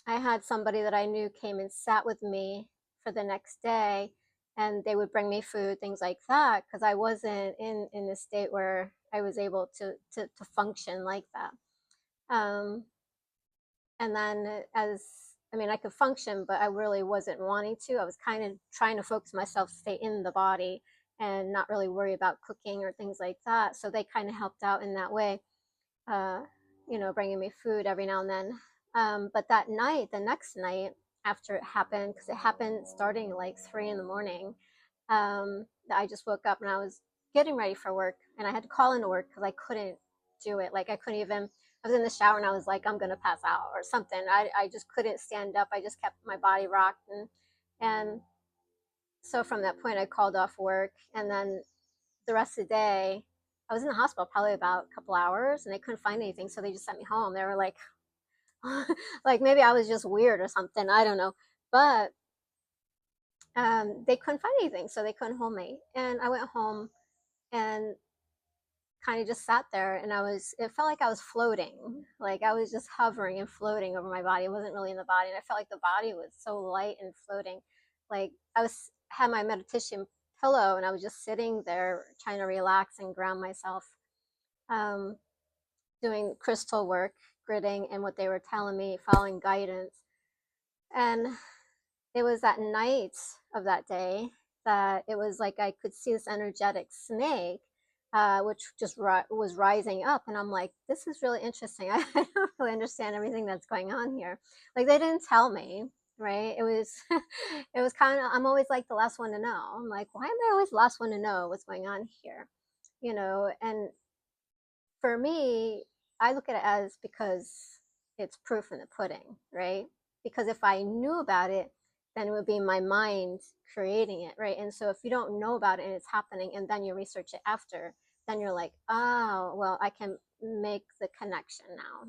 I had somebody that I knew came and sat with me for the next day, and they would bring me food, things like that, because I wasn't in the state where I was able to function like that. Um, and then as I mean, I could function, but I really wasn't wanting to. I was kind of trying to focus myself, stay in the body, and not really worry about cooking or things like that. So they kind of helped out in that way, uh, bringing me food every now and then. But that night, the next night after it happened, because it happened starting like 3 in the morning, I just woke up and I was getting ready for work, and I had to call into work because I couldn't do it. Like I couldn't even. I was in the shower and I was like, I'm gonna pass out or something. I just couldn't stand up. I just kept my body rocked, and so from that point I called off work, and then the rest of the day I was in the hospital probably about a couple hours, and they couldn't find anything, so they just sent me home. They were like, like maybe I was just weird or something. I don't know, but they couldn't find anything, so they couldn't hold me. And I went home and kind of just sat there, and it felt like I was floating, like I was just hovering and floating over my body. It wasn't really in the body, and I felt like the body was so light and floating. Like had my meditation pillow, and I was just sitting there trying to relax and ground myself, um, doing crystal work, gritting, and what they were telling me, following guidance. And it was that night of that day that it was like I could see this energetic snake, which just was rising up. And I'm like, this is really interesting. I don't really understand everything that's going on here. Like they didn't tell me, right? It was, it was kind of, I'm always like the last one to know. I'm like, why am I always the last one to know what's going on here? And for me, I look at it as because it's proof in the pudding, right? Because if I knew about it, then it would be my mind creating it, right? And so if you don't know about it and it's happening and then you research it after, then you're like, oh, well, I can make the connection now.